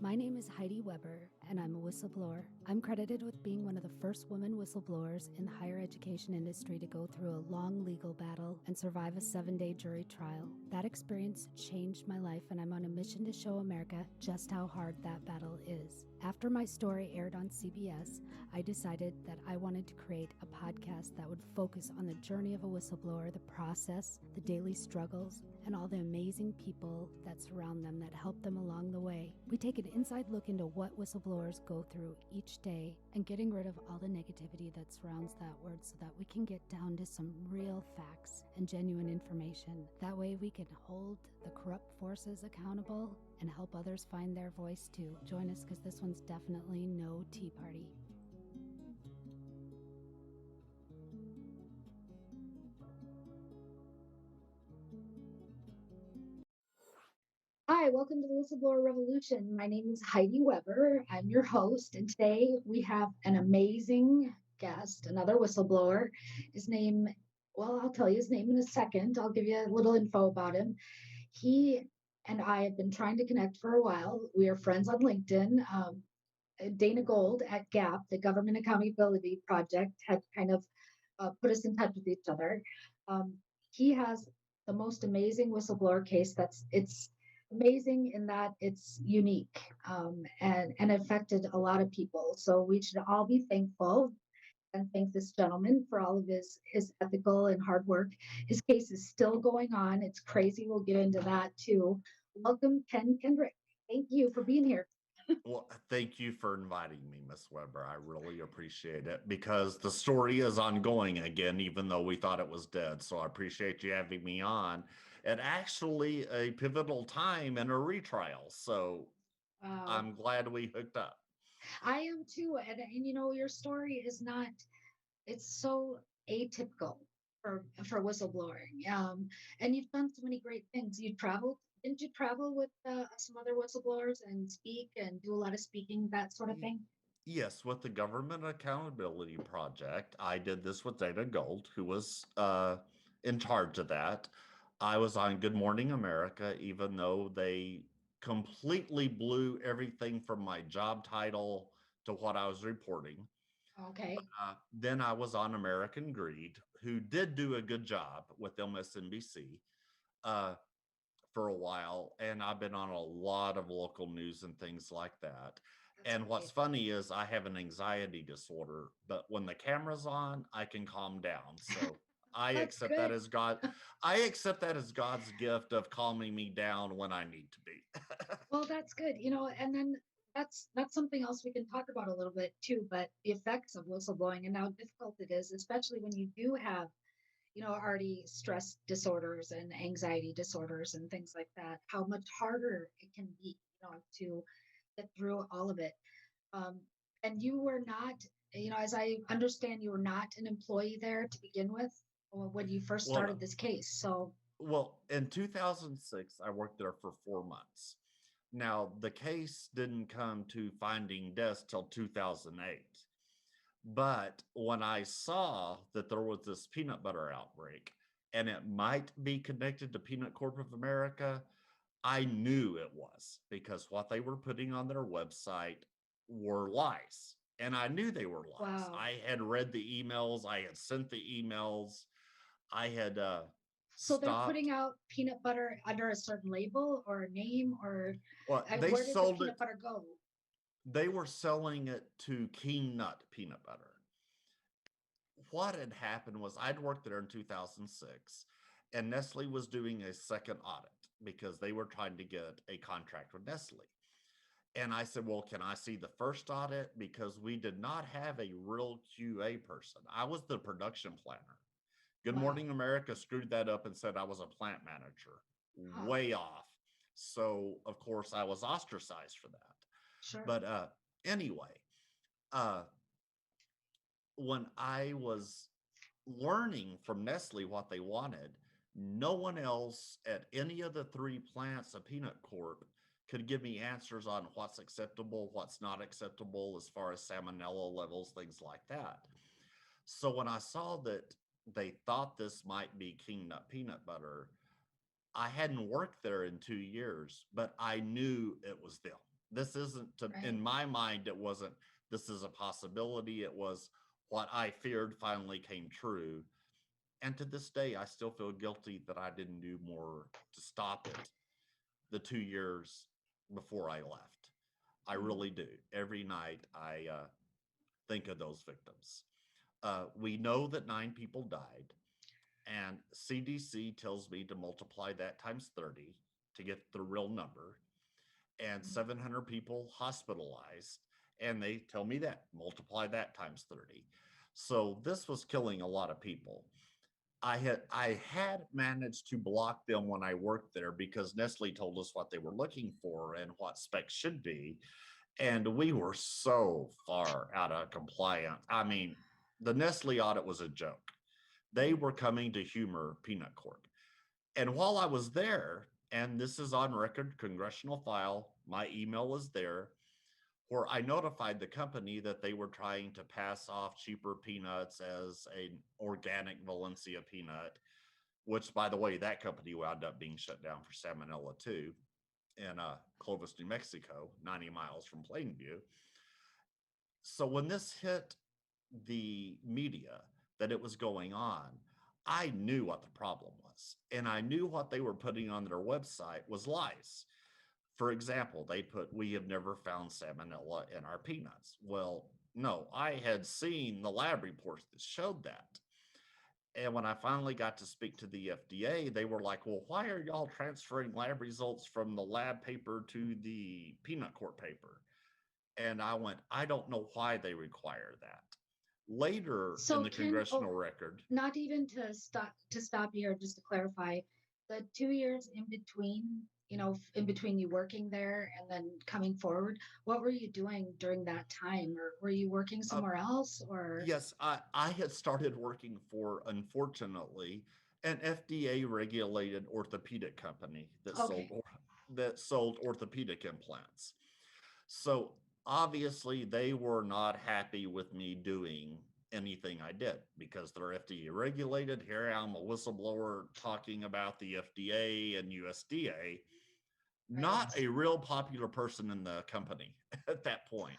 My name is Heidi Weber, and I'm a whistleblower. I'm credited with being one of the first women whistleblowers in the higher education industry to go through a long legal battle and survive a 7-day jury trial. That experience changed my life, and I'm on a mission to show America just how hard that battle is. After my story aired on CBS, I decided that I wanted to create a podcast that would focus on the journey of a whistleblower, the process, the daily struggles, and all the amazing people that surround them that help them along the way. We take an inside look into what whistleblowers go through each day and getting rid of all the negativity that surrounds that word so that we can get down to some real facts and genuine information. That way we can hold the corrupt forces accountable and help others find their voice too. Join us because this one's definitely no tea party. Hi, welcome to the Whistleblower Revolution. My name is Heidi Weber. I'm your host, and today we have an amazing guest, another whistleblower. His name, well, I'll tell you his name in a second. I'll give you a little info about him. He and I have been trying to connect for a while. We are friends on LinkedIn. Dana Gold at GAP, the Government Accountability Project, had kind of put us in touch with each other. Um, he has the most amazing whistleblower case. It's amazing in that it's unique and affected a lot of people. So we should all be thankful and thank this gentleman for all of his ethical and hard work. His case is still going on. It's crazy. We'll get into that too. Welcome, Ken Kendrick. Thank you for being here. Well, thank you for inviting me, Miss Weber. I really appreciate it because the story is ongoing again, even though we thought it was dead. So I appreciate you having me on at actually a pivotal time in a retrial. So Wow. I'm glad we hooked up. I am too. And you know, your story is not, it's so atypical for whistleblowing. And you've done so many great things. You traveled, didn't you travel with some other whistleblowers and speak and do a lot of speaking, that sort of Y- thing? Yes, with the Government Accountability Project, I did this with Dana Gold, who was in charge of that. I was on Good Morning America, even though they completely blew everything from my job title to what I was reporting. Okay. Then I was on American Greed, who did do a good job with MSNBC uh, for a while. And I've been on a lot of local news and things like that. That's And what's great. funny is I have an anxiety disorder, but when the camera's on, I can calm down. So I That's accept that good. as God. I accept that as God's gift of calming me down when I need to be. Well, that's good. You know, and then that's something else we can talk about a little bit too, but the effects of whistleblowing and how difficult it is, especially when you do have, you know, already stress disorders and anxiety disorders and things like that, how much harder it can be, you know, to get through all of it. Um, and you were not, you know, as I understand, you were not an employee there to begin with when you first well, started this case. So, well, in 2006, I worked there for 4 months. Now, the case didn't come to finding deaths till 2008. But when I saw that there was this peanut butter outbreak and it might be connected to Peanut Corp of America, I knew it was because what they were putting on their website were lies. And I knew they were lies. wow. I had read the emails, I had sent the emails, I had So they're stopped. putting out peanut butter under a certain label or a name, or Well, they where did the sold it, peanut butter go? they were selling it to King Nut peanut butter. What had happened was I'd worked there in 2006 and Nestle was doing a second audit because they were trying to get a contract with Nestle. And I said, well, can I see the first audit? Because we did not have a real QA person. I was the production planner. Good Wow. Morning America screwed that up and said I was a plant manager. Huh. Way off. So, of course, I was ostracized for that. Sure. But anyway, uh, when I was learning from Nestle what they wanted, no one else at any of the three plants of Peanut Corp could give me answers on what's acceptable, what's not acceptable as far as salmonella levels, things like that. So when I saw that they thought this might be King Nut peanut butter, I hadn't worked there in 2 years, but I knew it was them. This isn't to, in Right. my mind, it wasn't, this is a possibility. It was what I feared finally came true. And to this day, I still feel guilty that I didn't do more to stop it the 2 years before I left. I Mm. really do. Every night I think of those victims. We know that 9 people died, and CDC tells me to multiply that times 30 to get the real number, and Mm. 700 people hospitalized. And they tell me that multiply that times 30. So this was killing a lot of people. I had managed to block them when I worked there because Nestle told us what they were looking for and what specs should be, and we were so far out of compliance. I mean, the Nestle audit was a joke. They Mm. were coming to humor Peanut Corp. And while I was there, and this is on record, congressional file, my email was there, where I notified the company that they were trying to pass off cheaper peanuts as an organic Valencia peanut, which, by the way, that company wound up being shut down for salmonella too in Clovis, New Mexico, 90 miles from Plainview. So when this hit the media that it was going on, I knew what the problem was. And I knew what they were putting on their website was lies. For example, they put, "We have never found salmonella in our peanuts." Well, no, I had seen the lab reports that showed that. And when I finally got to speak to the FDA, they were like, "Well, why are y'all transferring lab results from the lab paper to the peanut court paper?" And I went, "I don't know why they require that." Later in So the Ken, congressional oh, record, not even to stop here, just to clarify, the 2 years in between, in between you working there and then coming forward, what were you doing during that time? Or were you working uh, somewhere else or yes, I had started working for, unfortunately, an FDA regulated orthopedic company okay. that sold orthopedic implants. So obviously they were not happy with me doing anything I did because they're FDA regulated. Here I am, a whistleblower talking about the FDA and USDA, not Right. a real popular person in the company at that point.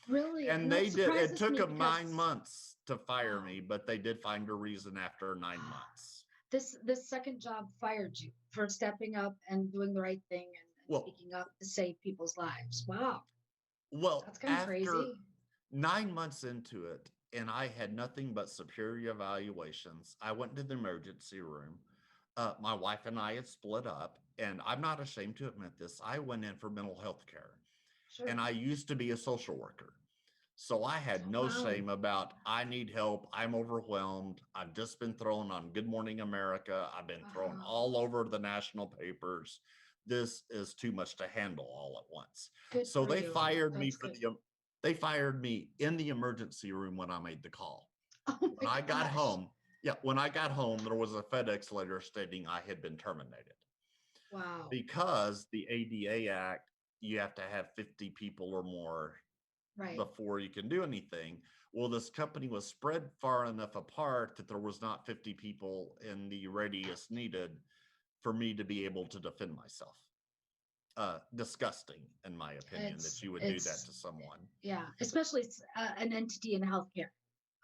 Really? And And that they did, it surprises took me them nine because months to fire wow. me, but they did find a reason after 9 months. This second job fired you for stepping up and doing the right thing and Well, speaking up to save people's lives. Wow. well, That's kind of after crazy. 9 months into it, and I had nothing but superior evaluations, I went to the emergency room. My wife and I had split up, and I'm not ashamed to admit this. I went in for mental health care, and Sure. I used to be a social worker. So I had no Wow. shame about, I need help. I'm overwhelmed. I've just been thrown on Good Morning America. I've been thrown Wow. all over the national papers. This is too much to handle all at once. Good So for you. That's good. they fired me in the emergency room when I made the call. Oh When my I got gosh. home, yeah, when I got home, there was a FedEx letter stating I had been terminated Wow. because the ADA Act, you have to have 50 people or more Right. before you can do anything. Well, this company was spread far enough apart that there was not 50 people in the radius needed for me to be able to defend myself. Disgusting, in my opinion, that you would do that It's to someone. yeah, especially an entity in healthcare.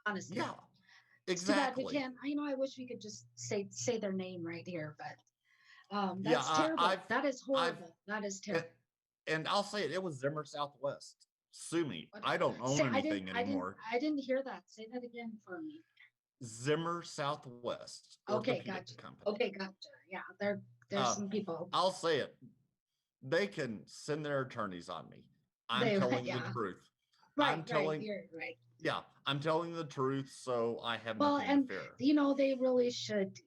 Honestly, Yeah, it's too bad we exactly. can't. I wish we could just say their name right here, but Yeah, that's terrible. That is I've, horrible. That is terrible. and I'll say it, it was Zimmer Southwest. Sue me. What? I don't Say own anything anymore. I didn't hear that. Say that again for me. Zimmer Southwest Okay, Orthopedic gotcha. Company. Okay, gotcha. Yeah, there's Uh, some people. I'll say it. They can send their attorneys on me. I'm They telling the yeah. truth. Right, I'm right. telling, You're right. yeah, I'm telling the truth, so I have Well, nothing to and fear. they really should,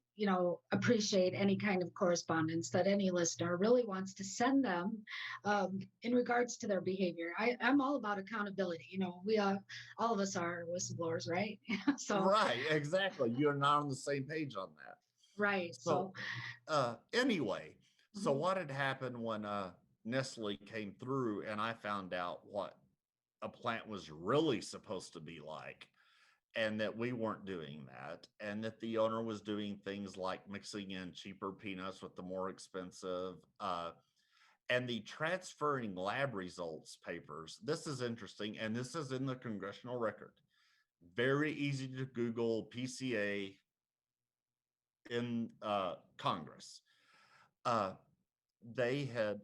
appreciate any kind of correspondence that any listener really wants to send them in regards to their behavior. I'm all about accountability. We all of us are whistleblowers, right? So, Right, exactly. You're not on the same page on that. right. So, So, anyway, so mhm, what had happened when Nestle came through and I found out what a plant was really supposed to be like, and that we weren't doing that, and that the owner was doing things like mixing in cheaper peanuts with the more expensive. And the transferring lab results papers, this is interesting, and this is in the congressional record. Very easy to Google PCA in Congress. Uh, they had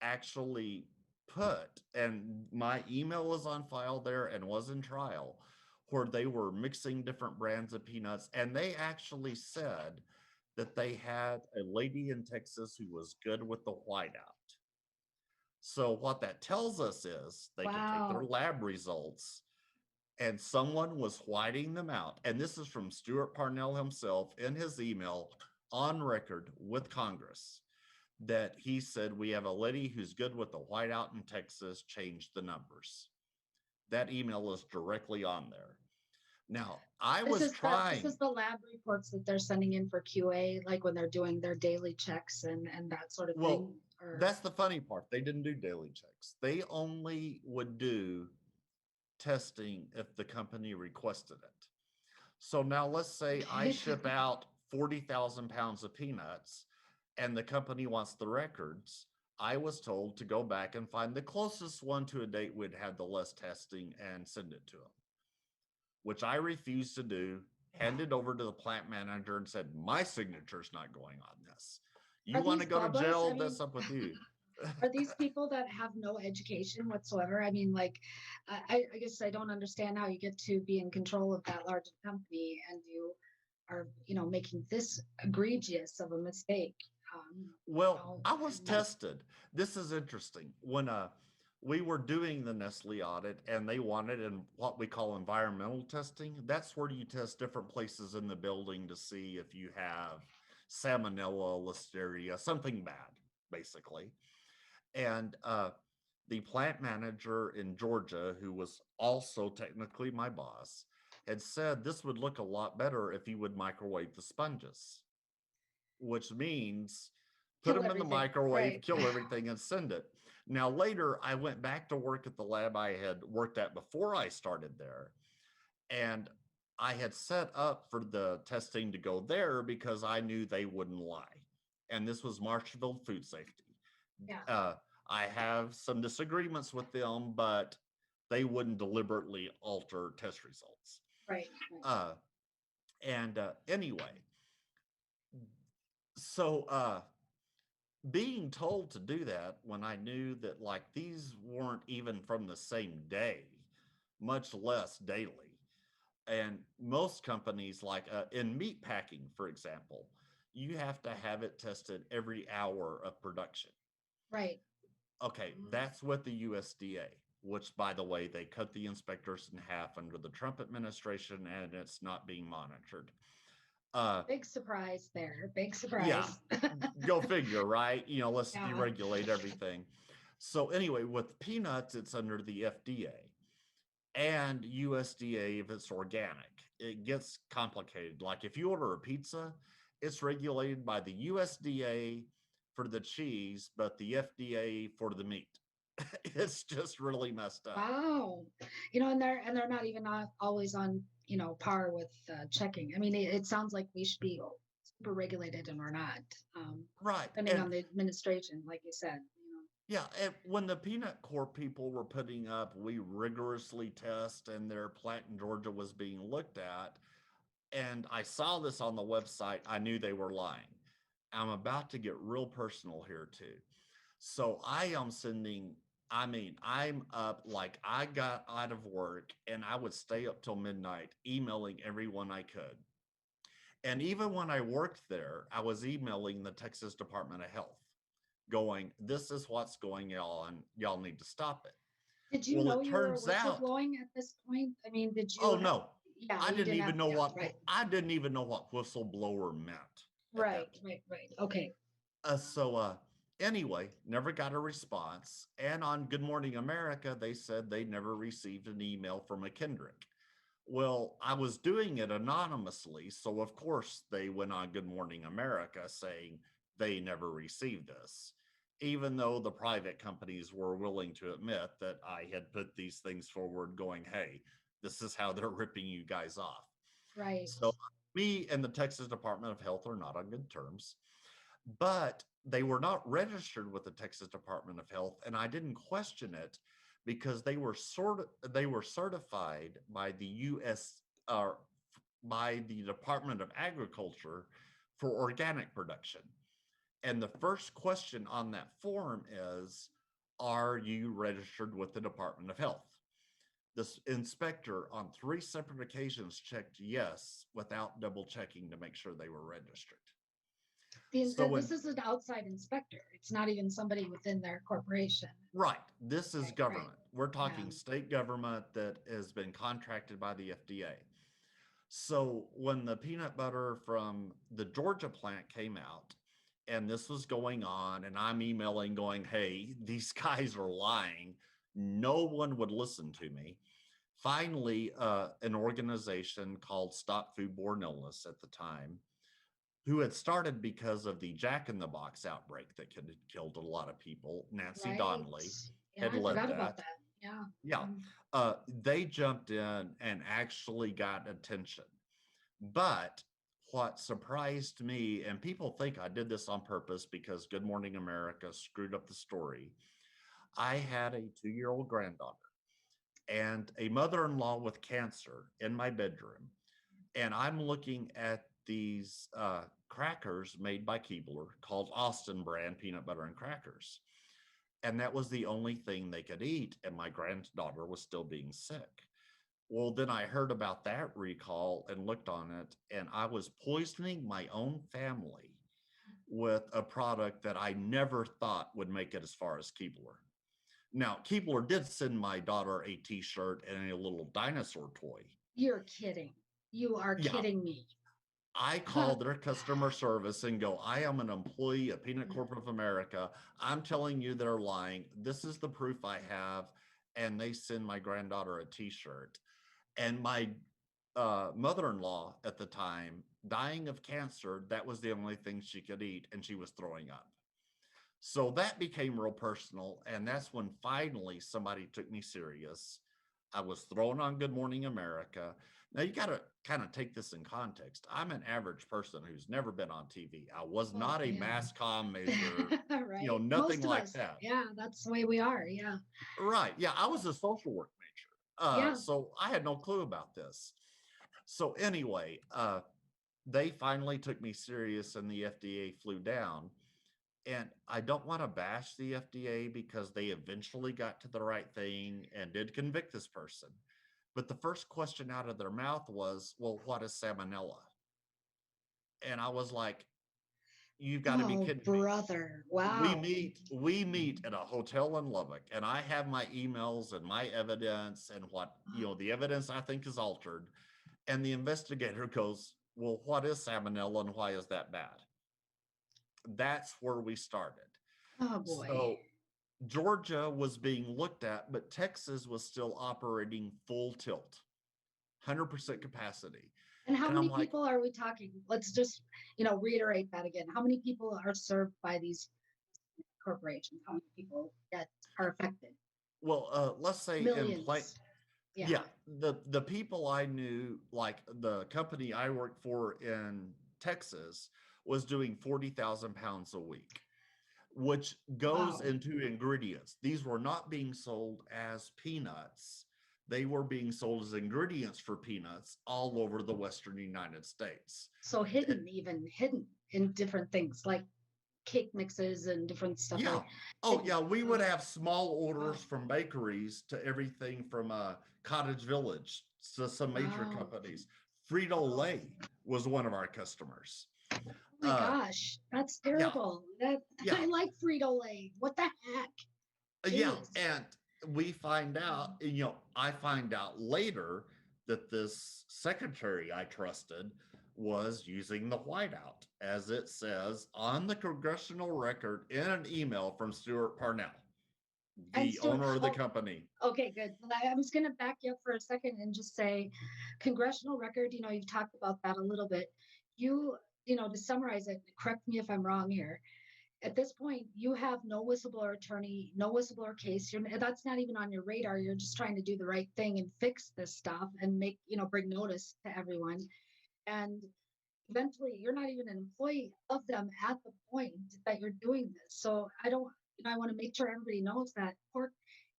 actually put, and my email was on file there and was in trial, where they were mixing different brands of peanuts. And they actually said that they had a lady in Texas who was good with the whiteout. So what that tells us is they can take their Wow. lab results and someone was whiting them out. And this is from Stuart Parnell himself in his email on record with Congress that he said, we have a lady who's good with the whiteout in Texas, change the numbers. That email is directly on there. Now, I This was is this trying, is the lab reports that they're sending in for QA, like when they're doing their daily checks and that sort of well, thing. Or that's the funny part. They didn't do daily checks. They only would do testing if the company requested it. So now let's say I okay. ship out 40,000 pounds of peanuts and the company wants the records. I was told to go back and find the closest one to a date would have the less testing and send it to them, which I refused to do. Handed over to the plant manager and said, my signature's not going on this. You Are want to these go to Bubba's? I jail? mean, That's up with you. are these people that have no education whatsoever? I mean, like, I guess I don't understand how you get to be in control of that large company and you are, making this egregious of a mistake. Well, I was And tested. This is interesting. When we were doing the Nestle audit and they wanted in what we call environmental testing, that's where you test different places in the building to see if you have salmonella, listeria, something bad, basically. And the plant manager in Georgia, who was also technically my boss, had said this would look a lot better if you would microwave the sponges, which means put kill them in the everything. microwave, Right. kill everything, and send it. Now, later, I went back to work at the lab I had worked at before I started there. And I had set up for the testing to go there because I knew they wouldn't lie. And this was Marshfield Food Safety. Yeah. Uh, I have some disagreements with them, but they wouldn't deliberately alter test results. Right. Right. Uh, and anyway, so being told to do that when I knew that like these weren't even from the same day, much less daily. And most companies, like in meat packing, for example, you have to have it tested every hour of production. Right. Okay, that's with the USDA, which, by the way, they cut the inspectors in half under the Trump administration and it's not being monitored. Big surprise there. Big Yeah, surprise. go figure, right? Let's Yeah. deregulate everything. So anyway, with peanuts, it's under the FDA and USDA if it's organic. It gets complicated. Like if you order a pizza, it's regulated by the USDA for the cheese, but the FDA for the meat. It's just really messed up. Wow. And they're not even always on, par with checking. I mean, it sounds like we should be super regulated and we're not. Right. Depending And on the administration, like you said. yeah, and when the Peanut Corp people were putting up, we rigorously test, and their plant in Georgia was being looked at. And I saw this on the website. I knew they were lying. I'm about to get real personal here, too. So I am sending, I mean, I'm up like I got out of work and I would stay up till midnight emailing everyone I could. And even when I worked there, I was emailing the Texas Department of Health going, this is what's going on. Y'all need to stop it. Did you Well, know it you were turns out, whistleblowing at this point? I mean, did oh you? no, Yeah, you didn't have. Yeah, right, I didn't even know what whistleblower meant at right, that point. right. Okay. So anyway, never got a response. And on Good Morning America, they said they never received an email from a Kendrick. Well, I was doing it anonymously, so of course they went on Good Morning America saying they never received this, even though the private companies were willing to admit that I had put these things forward going, hey, this is how they're ripping you guys off. Right. So me and the Texas Department of Health are not on good terms. But they were not registered with the Texas Department of Health, and I didn't question it because they were certified by the U.S. By the Department of Agriculture for organic production. And the first question on that form is, are you registered with the Department of Health? This inspector on 3 separate occasions checked yes without double checking to make sure they were registered. So when This is an outside inspector. It's not even somebody within their corporation. Right, this is Right. government. We're Yeah. talking state government that has been contracted by the FDA. So when the peanut butter from the Georgia plant came out, and this was going on, and I'm emailing going, hey, these guys are lying. No one would listen to me. Finally, an organization called Stop Foodborne Illness at the time, who had started because of the Jack in the Box outbreak that had killed a lot of people, Nancy Right. Donnelly Yeah, had I led forgot about that. that. Yeah. Yeah, they jumped in and actually got attention. But what surprised me, and people think I did this on purpose because Good Morning America screwed up the story. I had a 2-year-old granddaughter and a mother-in-law with cancer in my bedroom. And I'm looking at these crackers made by Keebler called Austin brand peanut butter and crackers. And that was the only thing they could eat. And my granddaughter was still being sick. Well, then I heard about that recall and looked on it, and I was poisoning my own family with a product that I never thought would make it as far as Keebler. Now, Keebler did send my daughter a t-shirt and a little dinosaur toy. You're kidding. You are Yeah. kidding me. I called their customer service and go, I am an employee of Peanut Corp of America. I'm telling you they're lying. This is the proof I have. And they send my granddaughter a t-shirt. And my mother-in-law at the time, dying of cancer, that was the only thing she could eat, and she was throwing up. So that became real personal, and that's when finally somebody took me serious. I was thrown on Good Morning America. Now you got to kind of take this in context. I'm an average person who's never been on TV. I was not a mass comm major, Right. nothing Most of like us. that. Yeah, that's the way we are. Yeah. Right. Yeah, I was a social work major. Yeah. So I had no clue about this. So anyway, they finally took me serious and the FDA flew down. And I don't want to bash the FDA because they eventually got to the right thing and did convict this person. But the first question out of their mouth was, well, what is salmonella? And I was like, you've got to be kidding me. Brother. Wow. We meet at a hotel in Lubbock, and I have my emails and my evidence and what, the evidence I think is altered. And the investigator goes, well, what is salmonella and why is that bad? That's where we started. Oh boy. So Georgia was being looked at, but Texas was still operating full tilt, 100% capacity. And how many people are we talking? Let's just, reiterate that again. How many people are served by these corporations? How many people that are affected? Well, let's say millions. Yeah, the people I knew, like the company I worked for in Texas, was doing 40,000 pounds a week, which goes into ingredients. These were not being sold as peanuts. They were being sold as ingredients for peanuts all over the Western United States. So hidden in different things like cake mixes and different stuff. Yeah. We would have small orders from bakeries to everything from Cottage Village to some major companies. Frito-Lay was one of our customers. Oh my gosh, that's terrible. I like Frito-Lay. What the heck? Yeah, and we find out, I find out later that this secretary I trusted was using the whiteout, as it says on the congressional record in an email from Stuart Parnell, the owner of the company. Okay, good. I'm just going to back you up for a second and just say congressional record, you've talked about that a little bit. To summarize it, correct me if I'm wrong here. At this point, you have no whistleblower attorney, no whistleblower case. That's not even on your radar. You're just trying to do the right thing and fix this stuff and bring notice to everyone. And eventually you're not even an employee of them at the point that you're doing this. So I don't, I want to make sure everybody knows that poor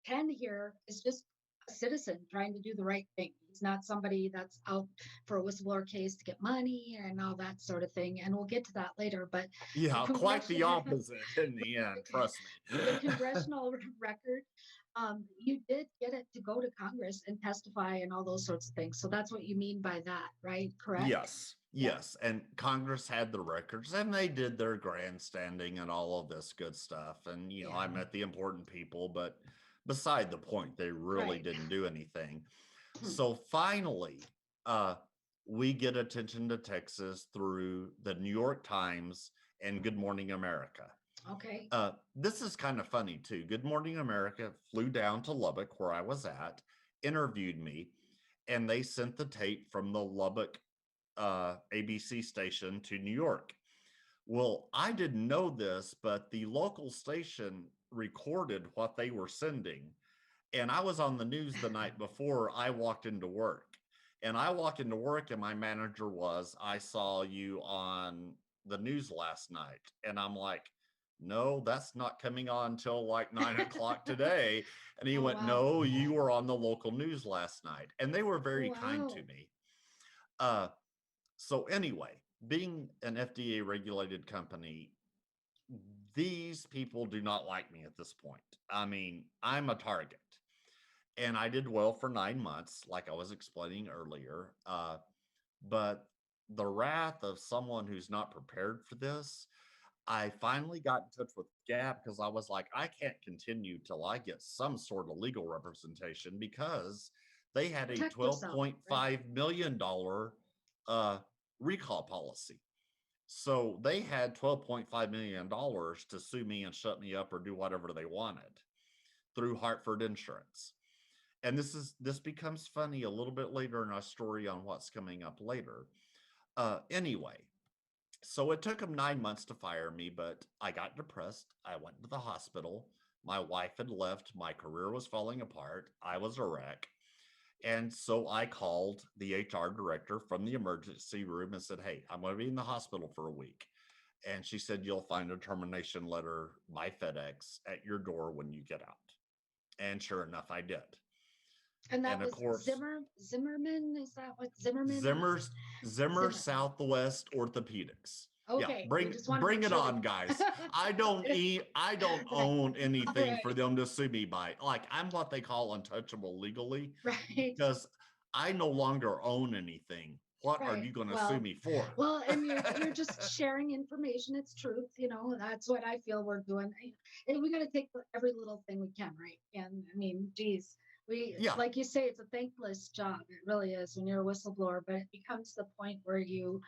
Ken here is just a citizen trying to do the right thing. He's not somebody that's out for a whistleblower case to get money and all that sort of thing. And we'll get to that later. But the Yeah, quite the congressional opposite in the end, trust me. the congressional record, you did get it to go to Congress and testify and all those sorts of things. So that's what you mean by that, right? Correct? Yes, Yeah. yes. And Congress had the records and they did their grandstanding and all of this good stuff. And, you know, I Yeah. met the important people, but beside the point, they really Right. didn't do anything. So finally, we get attention to Texas through the New York Times and Good Morning America. Okay. This is kind of funny too. Good Morning America flew down to Lubbock, where I was at, interviewed me, and they sent the tape from the Lubbock ABC station to New York. Well, I didn't know this, but the local station recorded what they were sending. And I was on the news the night before I walked into work. And I walked into work and my manager was, I saw you on the news last night. And I'm like, no, that's not coming on till like 9 o'clock today. And he Oh, went, wow. no, you were on the local news last night. And they were very kind to Wow. me. So anyway, being an FDA regulated company, these people do not like me at this point. I mean, I'm a target. And I did well for 9 months, like I was explaining earlier. But the wrath of someone who's not prepared for this, I finally got in touch with Gap because I was like, I can't continue till I get some sort of legal representation because they had a Protect yourself, right? $12.5 million recall policy. So they had $12.5 million to sue me and shut me up or do whatever they wanted through Hartford Insurance. And this becomes funny a little bit later in our story on what's coming up later. Anyway, so it took them 9 months to fire me, but I got depressed. I went to the hospital. My wife had left. My career was falling apart. I was a wreck. And so I called the HR director from the emergency room and said, hey, I'm going to be in the hospital for a week. And she said, you'll find a termination letter by FedEx at your door when you get out. And sure enough, I did. And that And of was course, Zimmerman. Is that what Zimmerman? Zimmer Zimmer. Southwest Orthopedics. Okay. Yeah, bring it on, guys. I don't Right. own anything Right. for them to sue me by. Like, I'm what they call untouchable legally Right. because I no longer own anything. What are Right. you going to Well, sue me for? Well, and you're just sharing information. It's truth. You know, that's what I feel we're doing. And we got to take every little thing we can, right? And I mean, geez, Yeah. like you say, it's a thankless job. It really is when you're a whistleblower, but it becomes the point where you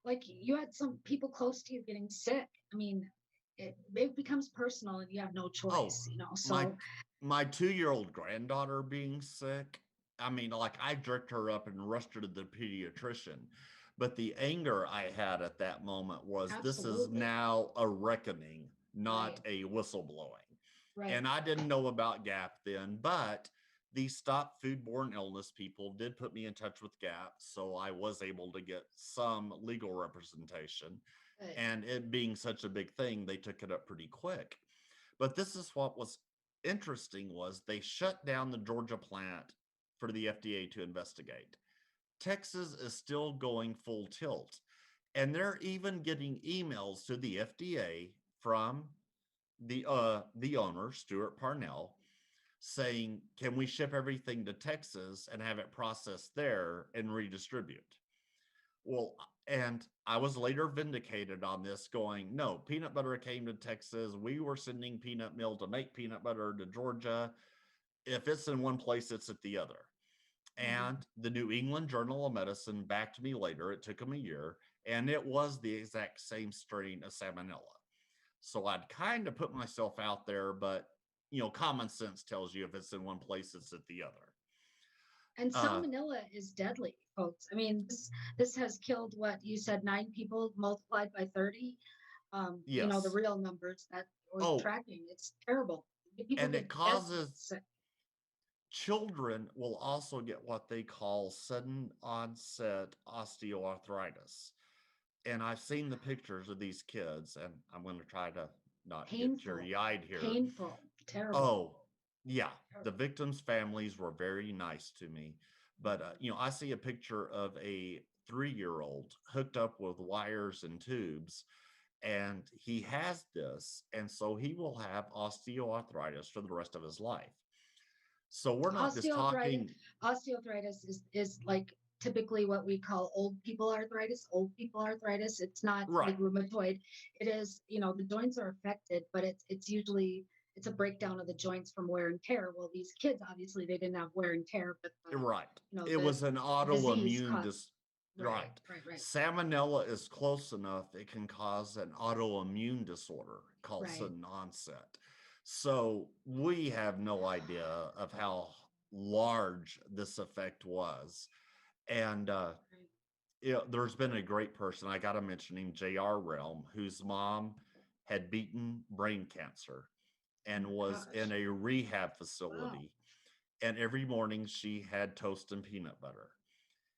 had some people close to you getting sick. I mean, it becomes personal and you have no Oh, choice, you know. my So my 2-year-old granddaughter being sick. I mean, like I jerked her up and rushed her to the pediatrician. But the anger I had at that moment was this is absolutely. now a reckoning, not Right. a whistleblowing. Right. And I didn't know about GAP then, but the Stop Foodborne Illness people did put me in touch with GAP. So I was able to get some legal representation. Good. And it being such a big thing, they took it up pretty quick. But this is what was interesting was they shut down the Georgia plant for the FDA to investigate. Texas is still going full tilt. And they're even getting emails to the FDA from the owner, Stuart Parnell, saying, can we ship everything to Texas and have it processed there and redistribute? Well, and I was later vindicated on this, going, no, peanut butter came to Texas. We were sending peanut meal to make peanut butter to Georgia. If it's in one place, it's at the other. And the New England Journal of Medicine backed me later. It took them a year, and it was the exact same strain of salmonella. So I'd kind of put myself out there, but you know, common sense tells you if it's in one place, it's at the other. And salmonella is deadly, folks. I mean, this has killed what you said, 9 people multiplied by 30. You know, the Yes. real numbers that we're Oh, tracking. It's terrible. People and it get dead causes sick. children will also get what they call sudden onset osteoarthritis. And I've seen the pictures of these kids, and I'm going to try to not get Painful, teary-eyed here. painful, terrible. Oh, yeah. The Terrible. victims' families were very nice to me. But, I see a picture of a 3-year-old hooked up with wires and tubes, and he has this. And so he will have osteoarthritis for the rest of his life. So we're not just Osteoarthritis, talking, osteoarthritis is like typically what we call old people arthritis. Old people arthritis. It's not right, like rheumatoid. It is, the joints are affected, but it's usually it's a breakdown of the joints from wear and tear. Well, these kids obviously they didn't have wear and tear, but right. It the was an disease autoimmune caused. Right, right. right, right, Salmonella is close enough, it can cause an autoimmune disorder called right. sudden onset. So we have no idea of how large this effect was. And Right. there's been a great person, I got to mention him, J.R. Realm, whose mom had beaten brain cancer Oh and my was in gosh. a rehab Wow. facility. And every morning she had toast and peanut butter.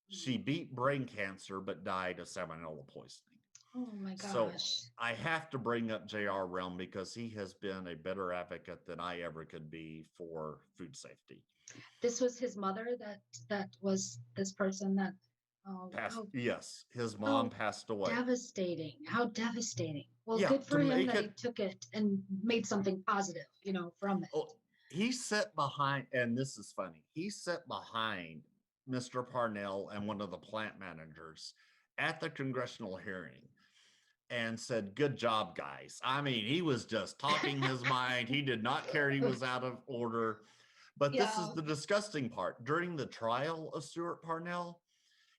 She Mm. beat brain cancer but died of salmonella poisoning. Oh my So gosh. I have to bring up JR Realm because he has been a better advocate than I ever could be for food safety. This was his mother that was this person that Passed, how yes, his mom how passed away. devastating. How devastating. Well, Yeah, good to for him make that it, he took it and made something positive, from it. oh, he sat behind, and this is funny. He sat behind Mr. Parnell and one of the plant managers at the congressional hearing and said, "Good job, guys." I mean, he was just talking his mind. He did not care he was out of order. But this is Yeah. the disgusting part. During the trial of Stuart Parnell,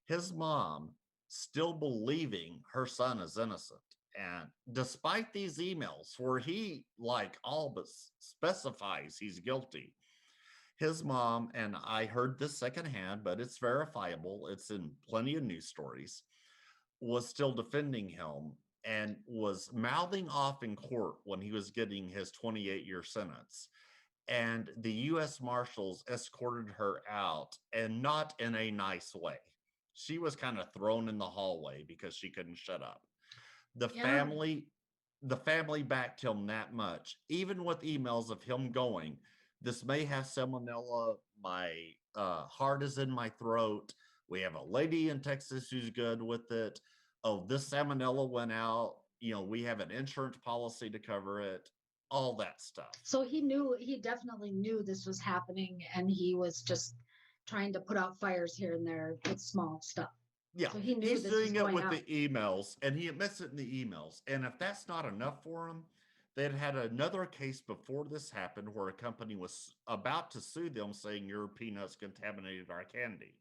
his mom still believing her son is innocent. And despite these emails where he like all but specifies he's guilty, his mom, and I heard this secondhand, but it's verifiable, it's in plenty of news stories, was still defending him and was mouthing off in court when he was getting his 28-year sentence. And the US Marshals escorted her out, and not in a nice way. She was kind of thrown in the hallway because she couldn't shut up. The Yeah. family the family backed him that much, even with emails of him going, "This may have salmonella. My heart is in my throat. We have a lady in Texas who's good with it. Oh, this salmonella went out. We have an insurance policy to cover it." All that stuff. So he definitely knew this was happening and he was just trying to put out fires here and there with small stuff. Yeah, So he knew he's this was doing it going with out. the emails, and he admits it in the emails. And if that's not enough for him, they'd had another case before this happened where a company was about to sue them saying your peanuts contaminated our candy.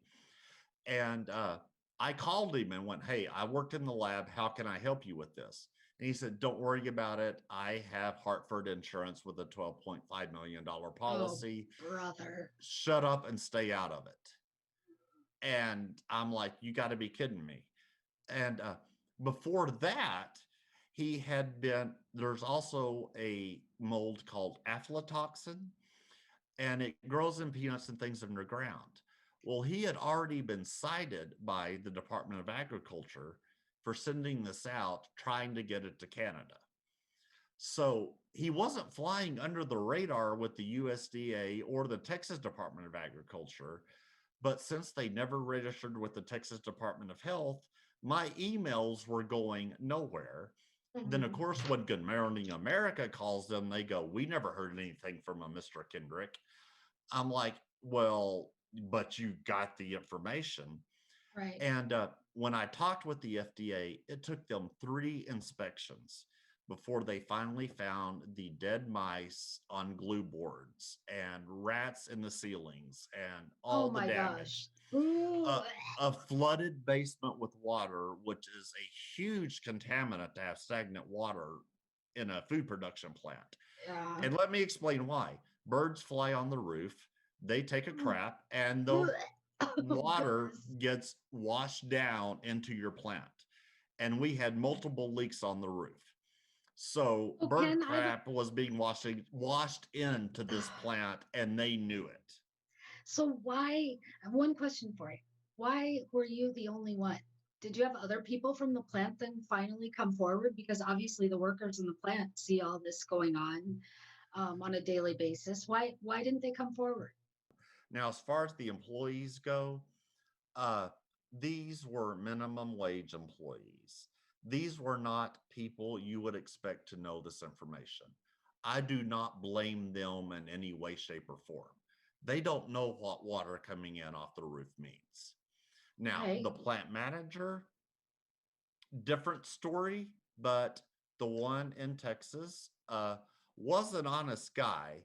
And I called him and went, "Hey, I worked in the lab. How can I help you with this?" And he said, "Don't worry about it. I have Hartford Insurance with a $12.5 million Oh, policy. brother. Shut up and stay out of it." And I'm like, "You got to be kidding me." And before that, there's also a mold called aflatoxin, and it grows in peanuts and things underground. Well, he had already been cited by the Department of Agriculture for sending this out, trying to get it to Canada. So he wasn't flying under the radar with the USDA or the Texas Department of Agriculture. But since they never registered with the Texas Department of Health, my emails were going nowhere. Then, of Mhm. course, when Good Morning America calls them, they go, "We never heard anything from a Mr. Kendrick." I'm like, "Well, but you got the information." Right. And when I talked with the FDA, it took them 3 inspections before they finally found the dead mice on glue boards and rats in the ceilings and Oh all the my damage. gosh. Ooh. Uh, a flooded basement with water, which is a huge contaminant to have stagnant water in a food production plant. Yeah. And let me explain why. Birds fly on the roof, they take a Mm. crap, and Oh, the water goodness. gets washed down into your plant. And we had multiple leaks on the roof. So So bird Ken, crap was being washed into this plant, and they knew it. so why, one question for you. Why were you the only one? did you have other people from the plant then finally come forward? Because obviously the workers in the plant see all this going on a daily basis. Why didn't they come forward? Now, as far as the employees go, uh, these were minimum wage employees. These were not people you would expect to know this information. I do not blame them in any way, shape, or form. They don't know what water coming in off the roof means. Now, Okay. the plant manager, different story, but the one in Texas was an honest guy,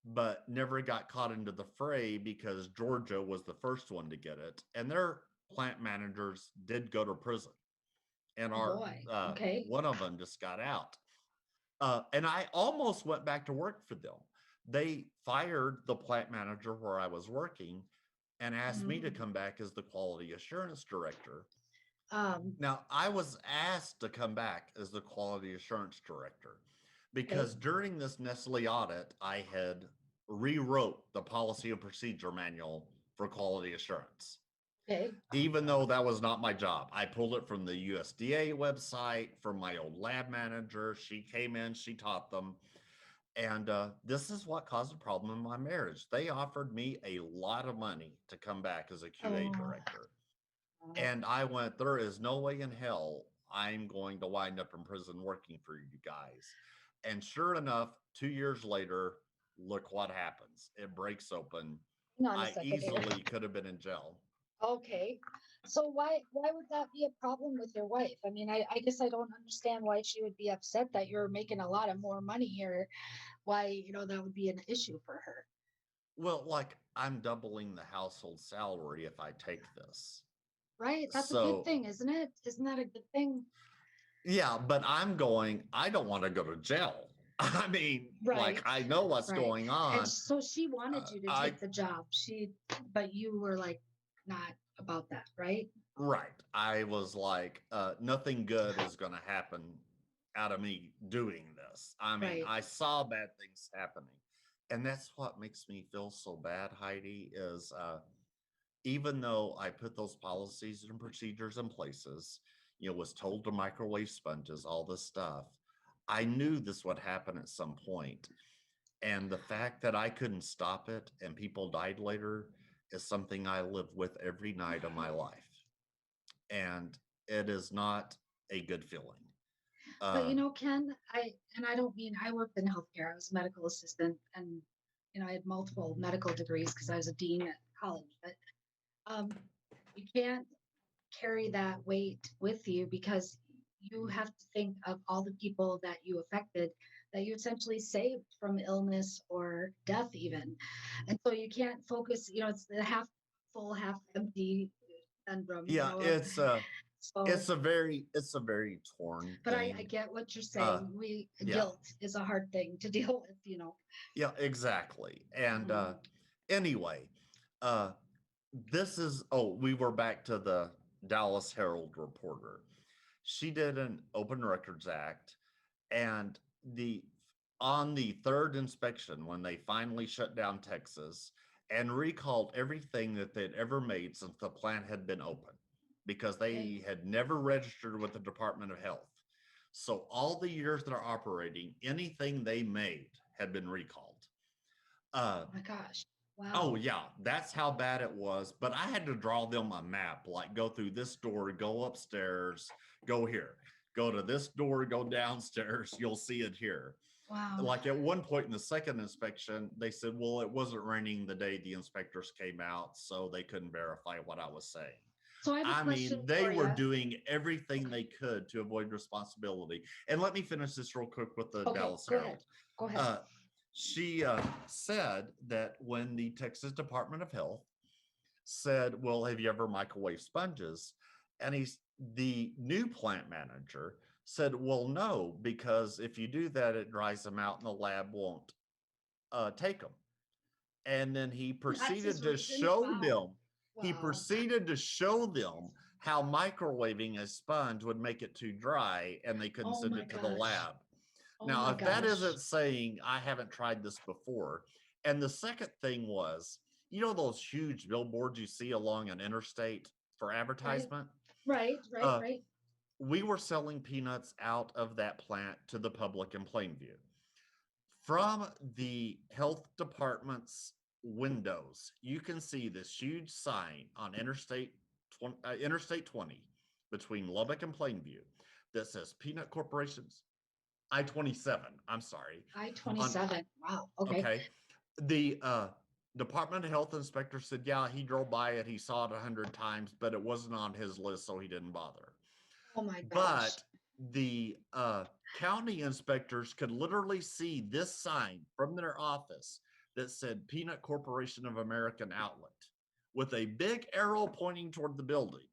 but never got caught into the fray because Georgia was the first one to get it. And their plant managers did go to prison. And Oh our boy. Okay. one of them just got out. And I almost went back to work for them. They fired the plant manager where I was working and asked me to Mhm. come back as the quality assurance director. Um, Now, I was asked to come back as the quality assurance director okay. because during this Nestle audit, I had rewrote the policy and procedure manual for quality assurance. Okay. Even though that was not my job, I pulled it from the USDA website from my old lab manager. She came in, she taught them. And this is what caused a problem in my marriage. They offered me a lot of money to come back as a QA Oh, director. wow. And I went, there is no way in hell I'm going to wind up in prison working for you guys. And sure enough, 2 years later, look what happens. It breaks open. Hang on a I second here. easily could have been in jail. Okay. So why would that be a problem with your wife? I mean, I guess I don't understand why she would be upset that you're making a lot of more money here. Why, that would be an issue for her. Well, like I'm doubling the household salary if I take this. Right? That's a good So, thing, isn't it? Isn't that a good thing? yeah, but I don't want to go to jail. I mean, like, Right. I know what's Right. going And on. so she wanted you to I, take the job. But you were like not about that, right? right. I was like, nothing good is going to happen out of me doing this. I mean, Right. I saw bad things happening. And that's what makes me feel so bad, Heidi, is even though I put those policies and procedures in places, was told to microwave sponges, all this stuff, I knew this would happen at some point. And the fact that I couldn't stop it and people died later is something I live with every night of my life. And it is not a good feeling. But Uh, Ken, I don't mean I worked in healthcare. I was a medical assistant and I had multiple medical degrees because I was a dean at college. But um, you can't carry that weight with you because you have to think of all the people that you affected that you essentially saved from illness or death even. And so you can't focus, it's the half full, half empty syndrome, yeah, so it's a very torn but I thing. get what you're Uh, saying. yeah, Guilt is a hard thing to deal with. yeah, exactly. And Mhm. anyway, uh, we were back to the Dallas Herald reporter. She did an Open Records Act, and on the third inspection, when they finally shut down Texas and recalled everything that they'd ever made since the plant had been open, because Okay. they had never registered with the Department of Health. So all the years they're operating, anything they made had been recalled. Uh, Oh my gosh. Oh Wow. yeah, that's how bad it was. But I had to draw them a map, like go through this door, go upstairs, go here, go to this door, go downstairs. You'll see it here. Wow. Like at one point in the second inspection, they said, well, it wasn't raining the day the inspectors came out, so they couldn't verify what I was saying. So I have a I question mean, they for were you. doing everything they could to avoid responsibility. And let me finish this real quick with the Okay, Dallas go Herald. ahead. Go ahead. She said that when the Texas Department of Health said, well, have you ever microwave sponges? And the new plant manager said, well, no, because if you do that, it dries them out and the lab won't take them. And then he That's his proceeded to reason. show Wow. them, he Wow. proceeded to show them how microwaving a sponge would make it too dry and they couldn't Oh send my it to the gosh. lab. Oh Now, my if that gosh. isn't saying I haven't tried this before. And the second thing was, those huge billboards you see along an interstate for Right. advertisement? Right, right, Uh, right. we were selling peanuts out of that plant to the public in Plainview. From the health department's windows, you can see this huge sign on Interstate 20 between Lubbock and Plainview that says Peanut Corporation's I-27. I'm sorry. On I-27. Wow. Okay. Okay. The Department of Health inspector said, yeah, he drove by it. He saw it 100 times, but it wasn't on his list, so he didn't bother. Oh my gosh. But the county inspectors could literally see this sign from their office that said Peanut Corporation of American Outlet with a big arrow pointing toward the building.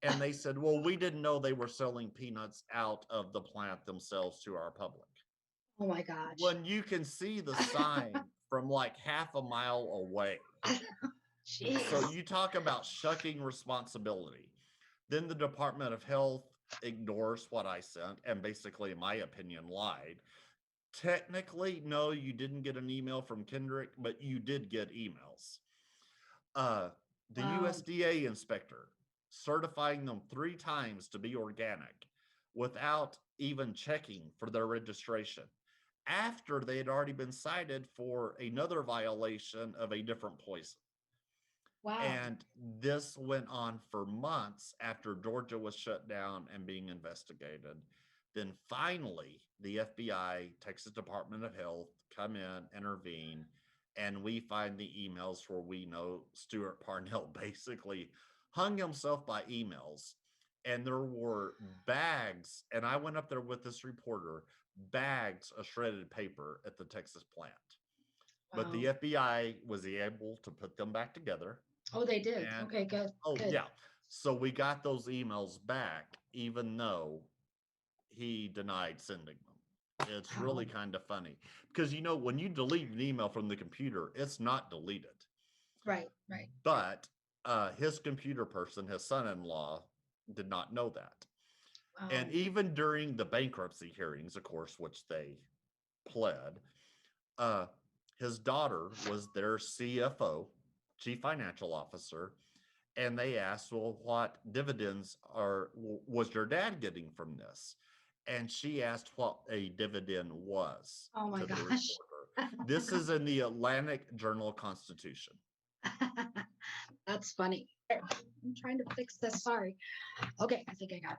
And they said, well, we didn't know they were selling peanuts out of the plant themselves to our public. Oh my gosh. When you can see the sign from like half a mile away. So Jeez. you talk about shucking responsibility. Then the Department of Health ignores what I sent and basically, in my opinion, lied. Technically, no, you didn't get an email from Kendrick, but you did get emails. The Wow. USDA inspector certifying them 3 times to be organic without even checking for their registration after they had already been cited for another violation of a different poison. Wow. And this went on for months after Georgia was shut down and being investigated. Then finally, the FBI, Texas Department of Health, come in, intervene, and we find the emails where we know Stuart Parnell basically hung himself by emails. And there were bags, and I went up there with this reporter, bags of shredded paper at the Texas plant. But the Wow. FBI was able to put them back together. Oh, they did. And Okay, good. oh, Good. yeah. So we got those emails back, even though he denied sending them. It's really Wow. kind of funny because, when you delete an email from the computer, it's not deleted. Right, right, right. But his computer person, his son-in-law, did not know that. And Wow. even during the bankruptcy hearings, of course, which they pled, uh, his daughter was their CFO, chief financial officer, and they asked, well, what dividends was your dad getting from this? And she asked what a dividend was Oh my to the gosh. reporter. This is in the Atlantic Journal-Constitution. That's funny. I'm trying to fix this. Sorry. Okay, I think I got it.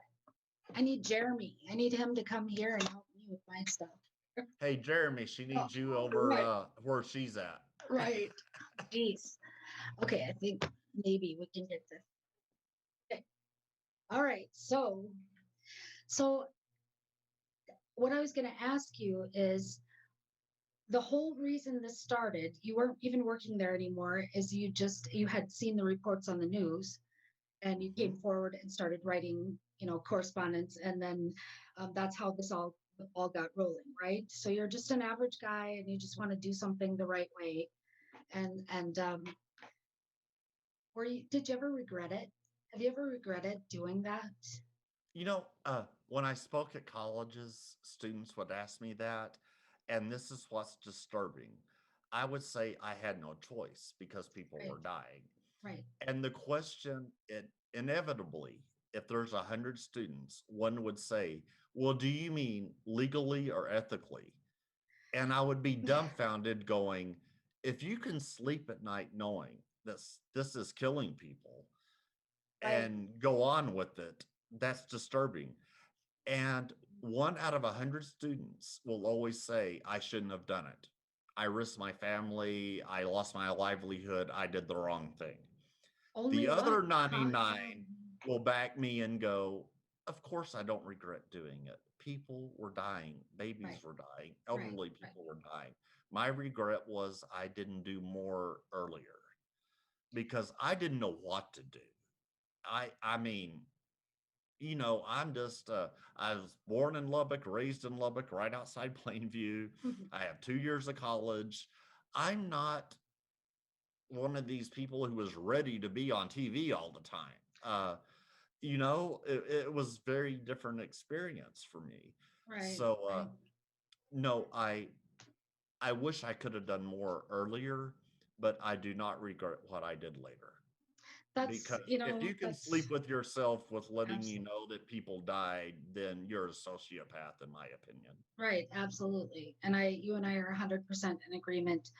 I need Jeremy. I need him to come here and help me with my stuff. Hey, Jeremy, she Oh, needs you over right, where she's at. right. Jeez. Okay, I think maybe we can get this. Okay. All right. So what I was going to ask you is the whole reason this started, you weren't even working there anymore, is you had seen the reports on the news and you came forward and started writing, correspondence, and then that's how this all got rolling, right? So you're just an average guy and you just want to do something the right way. And did you ever regret it? Have you ever regretted doing that? When I spoke at colleges, students would ask me that, and this is what's disturbing. I would say I had no choice because people Right, were dying. right, And the question, inevitably, if there's 100 students, one would say, well, do you mean legally or ethically? And I would be dumbfounded going, if you can sleep at night knowing this is killing people right, and go on with it, that's disturbing. And 1 out of 100 students will always say, I shouldn't have done it. I risked my family. I lost my livelihood. I did the wrong thing. only The other one, huh? 99 will back me and go, of course, I don't regret doing it. People were dying. Babies Right, were dying. right, Elderly right. people were dying. My regret was I didn't do more earlier because I didn't know what to do. I mean, I'm just I was born in Lubbock, raised in Lubbock, right outside Plainview. I have 2 years of college. I'm not one of these people who was ready to be on TV all the time. It was very different experience for me. Right, So right. no, I wish I could have done more earlier, but I do not regret what I did later. That's, because if you can that's sleep with yourself with letting you absolutely know that people died, then you're a sociopath, in my opinion. right. Absolutely. And you and I are 100% in agreement.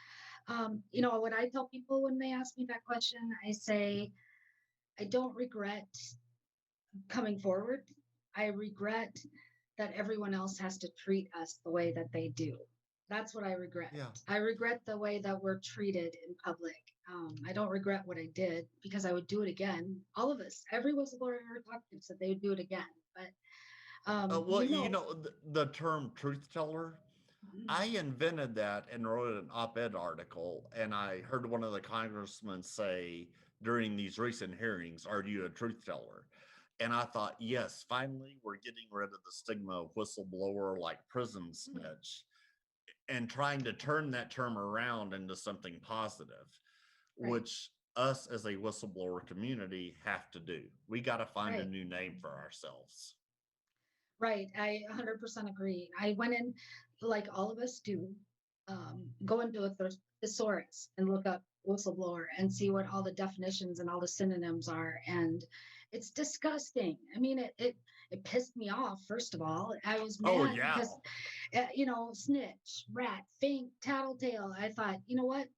What I tell people when they ask me that question, I say, I don't regret coming forward. I regret that everyone else has to treat us the way that they do. That's what I regret. Yeah. I regret the way that we're treated in public. I don't regret what I did because I would do it again. All of us, every whistleblower I ever talked to said they would do it again. But Well, the term truth teller, mhm, I invented that and wrote an op-ed article, and I heard one of the congressmen say during these recent hearings, "Are you a truth teller?" And I thought, yes, finally, we're getting rid of the stigma of whistleblower, like prison snitch, and trying to turn that term around into something positive, right, which us as a whistleblower community have to do. We got to find a right. new name for ourselves. Right. I 100% agree. I went in, like all of us do, go into a thesaurus and look up whistleblower and see what all the definitions and all the synonyms are. And it's disgusting. I mean, it pissed me off, first of all. I was Oh, mad yeah. because, snitch, rat, fink, tattletale. I thought, you know what?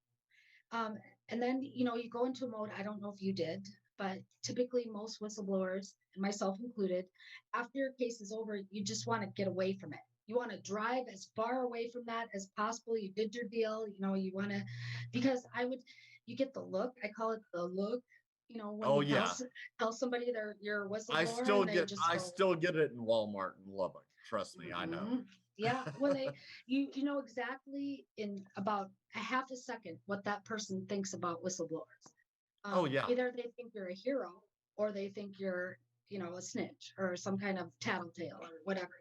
Um, and then, you go into a mode, I don't know if you did, but typically most whistleblowers, and myself included, after your case is over, you just want to get away from it. You want to drive as far away from that as possible. You did your deal, you want to, because you get the look, I call it the look, when Oh, you yeah. tell somebody you're a whistleblower and they just I go, still get it in Walmart in Lubbock. Trust me, I know. Mhm. Yeah, well, you know exactly in about a half a second what that person thinks about whistleblowers. Oh, yeah. Either they think you're a hero or they think you're, a snitch or some kind of tattletale or whatever,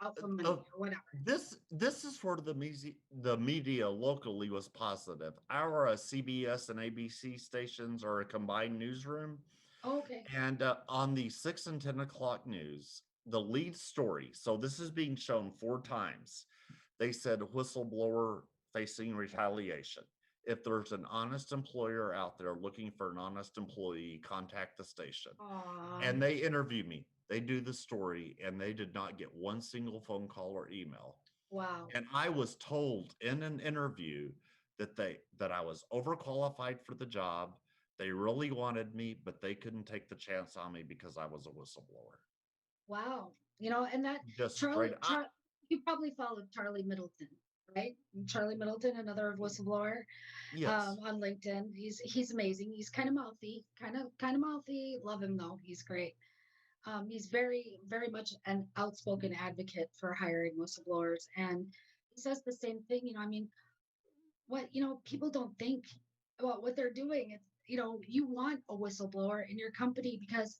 out for money Uh, or whatever. this is where the media locally was positive. Our CBS and ABC stations are a combined newsroom, Oh, okay. and on the 6 and 10 o'clock news, the lead story. So this is being shown 4 times. They said whistleblower facing retaliation. If there's an honest employer out there looking for an honest employee, contact the station. Aw, And they interview me. They do the story, and they did not get one single phone call or email. wow. And I was told in an interview that I was overqualified for the job. They really wanted me, but they couldn't take the chance on me because I was a whistleblower. Wow. And that Just straight up. you probably followed Charlie Middleton, right? Charlie Middleton, another whistleblower, Yes. on LinkedIn. He's amazing. He's kind of mouthy, kind of mouthy. Love him though. He's great. He's very, very much an outspoken advocate for hiring whistleblowers, and he says the same thing. I mean, people don't think about what they're doing. It's, you want a whistleblower in your company because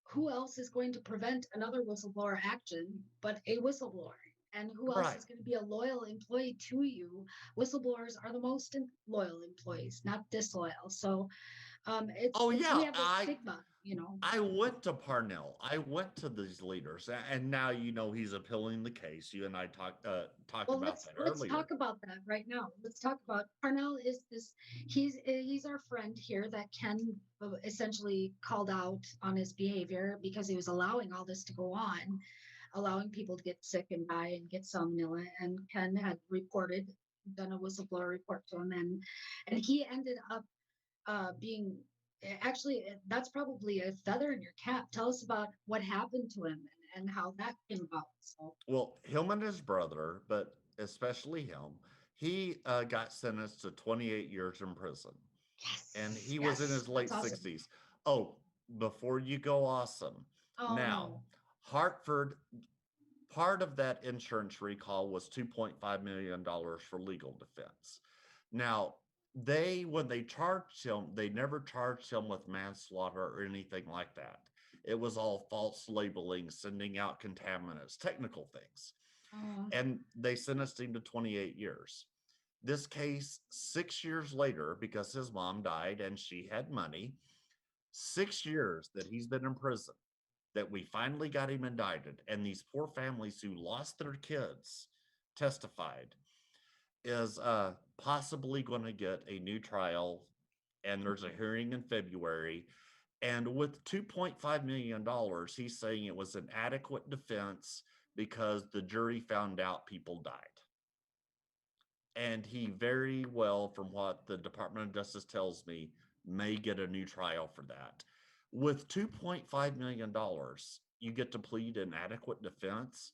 who else is going to prevent another whistleblower action but a whistleblower? And who else Right. is going to be a loyal employee to you? Whistleblowers are the most loyal employees, not disloyal. So Oh, it's we yeah. have this stigma. I went to Parnell. I went to these leaders, and now he's appealing the case. You and I talked Well, about let's that let's earlier. talk about that right now. Let's talk about Parnell. Is this he's our friend here that Ken essentially called out on his behavior because he was allowing all this to go on, allowing people to get sick and die and get salmonella. And Ken had done a whistleblower report to him, and he ended up being actually that's probably a feather in your cap. Tell us about what happened to him and how that came about. So Well, him and his brother, but especially him, he got sentenced to 28 years in prison, and yes, he was in yes, his that's late awesome. 60s. Oh, before you go, awesome. Oh Now, no. Hartford, part of that insurance recall was $2.5 million for legal defense. Now, when they charged him, they never charged him with manslaughter or anything like that. It was all false labeling, sending out contaminants, technical things. Oh, And they sentenced him to 28 years. This case, 6 years later, because his mom died and she had money, 6 years that he's been in prison, that we finally got him indicted, and these poor families who lost their kids testified, is possibly going to get a new trial, and there's a hearing in February, And with $2.5 million, he's saying it was an adequate defense because the jury found out people died. And he very well, from what the Department of Justice tells me, may get a new trial for that. With $2.5 million, you get to plead an adequate defense.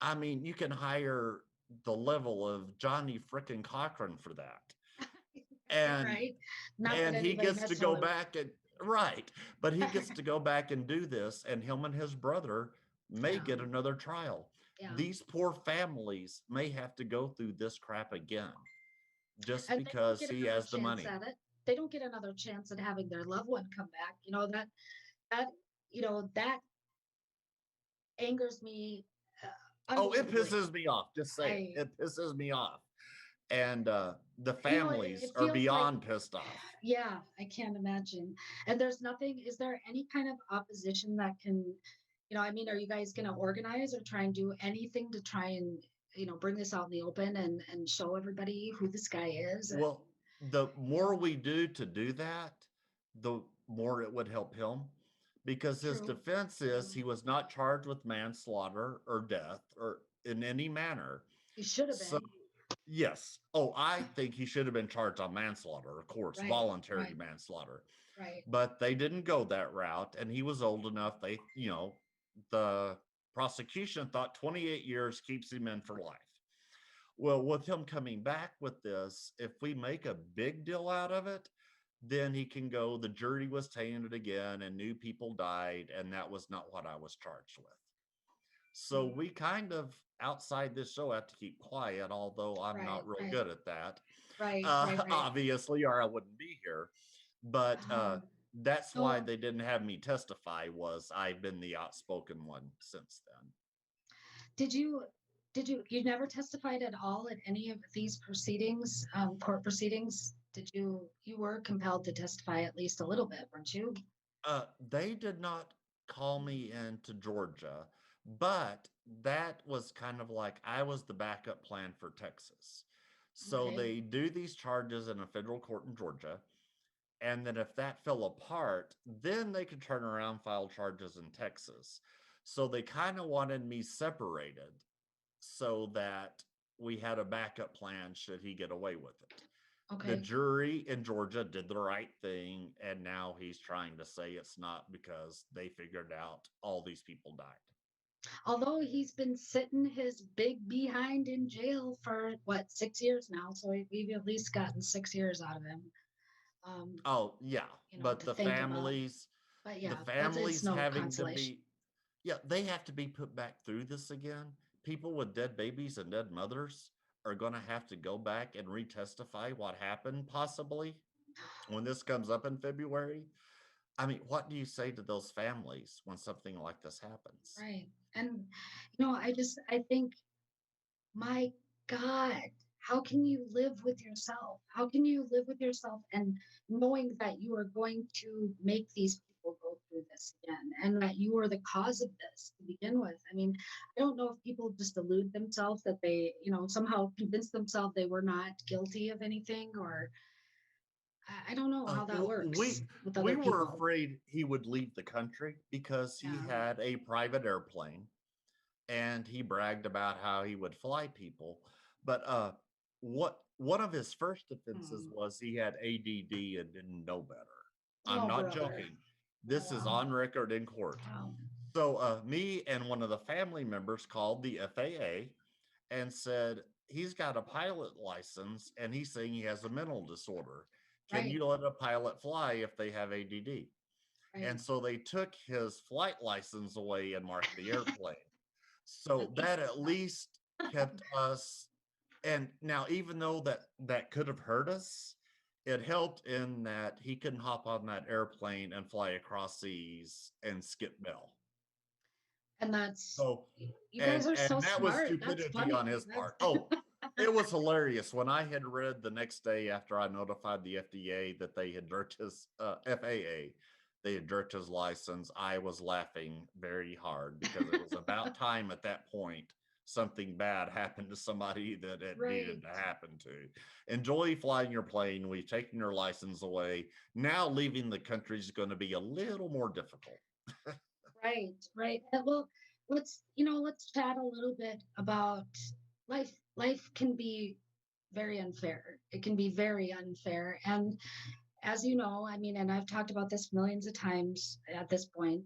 I mean, you can hire the level of Johnny frickin' Cochran for that. And Right. Not that and he anybody gets to go necessarily. back and right, but he gets to go back and do this, and him and his brother may Yeah. get another trial. Yeah. These poor families may have to go through this crap again just And they don't because get he another has the chance money. at it. They don't get another chance at having their loved one come back. That that angers me Oh, it unbelievably. pisses me off. Just say it. I It pisses me off. And the it families are feels like, beyond pissed off. yeah, I can't imagine. And there's nothing, is there any kind of opposition that can, I mean, are you guys going to organize or try and do anything to try and, bring this out in the open and show everybody who this guy is? Well, the You more know, we do to do that, the more it would help him because his true. defense is he was not charged with manslaughter or death or in any manner. He should have So, been. yes. Oh, I think he should have been charged on manslaughter, of course, Right. voluntary Right. manslaughter. Right. But they didn't go that route, and he was old enough. The prosecution thought 28 years keeps him in for life. Well, with him coming back with this, if we make a big deal out of it, then he can go, the jury was tainted again and new people died, and that was not what I was charged with. So we kind of outside this show have to keep quiet, although I'm Right. not real Right. good at that. Right. Right. Right. Obviously, or I wouldn't be here. But that's why So they didn't have me testify, was I've been the outspoken one since then. you never testified at all at any of these proceedings, court proceedings? You were compelled to testify at least a little bit, weren't you? They did not call me into Georgia, but that was kind of like I was the backup plan for Texas. So Okay. they do these charges in a federal court in Georgia. And then if that fell apart, then they could turn around and file charges in Texas. So they kind of wanted me separated so that we had a backup plan should he get away with it. The Okay. jury in Georgia did the right thing, and now he's trying to say it's not because they figured out all these people died. Although he's been sitting his big behind in jail for what, 6 years now, so we've at least gotten 6 years out of him. Oh, yeah, but To the think about. families, But the yeah, it's families no having to consolation. be, yeah, they have to be put back through this again. People with dead babies and dead mothers are going to have to go back and retestify what happened possibly when this comes up in February. I mean, what do you say to those families when something like this happens? Right. And I think, my God, how can you live with yourself? How can you live with yourself and knowing that you are going to make these people go through this again and that you are the cause of this to begin with? I mean, I don't know if people just elude themselves that they, somehow convince themselves they were not guilty of anything, or I don't know how that works with We other were people. afraid he would leave the country because he Yeah. had a private airplane and he bragged about how he would fly people. But what one of his first defenses Hmm. was he had ADD and didn't know better. I'm Oh, not brother. joking. This is Wow. on record in court. Wow. So me and one of the family members called the FAA and said he's got a pilot license and he's saying he has a mental disorder. Can Right. you let a pilot fly if they have ADD? Right. And so they took his flight license away and marked the airplane. So that at least kept us. And now, even though that could have hurt us, it helped in that he couldn't hop on that airplane and fly across seas and skip bail. And that's, So, you guys are so and that was smart. That's stupidity funny. on his part. Oh, it was hilarious when I had read the next day after I notified the FDA that they had jerked his FAA, they had jerked his license. I was laughing very hard because it was about time at that point something bad happened to somebody that it needed Right. to happen to. Enjoy flying your plane. We've taken your license away. Now leaving the country is going to be a little more difficult. Right. Right. Well, let's chat a little bit about life. Life can be very unfair. It can be very unfair. And as you know, I mean, and I've talked about this millions of times at this point,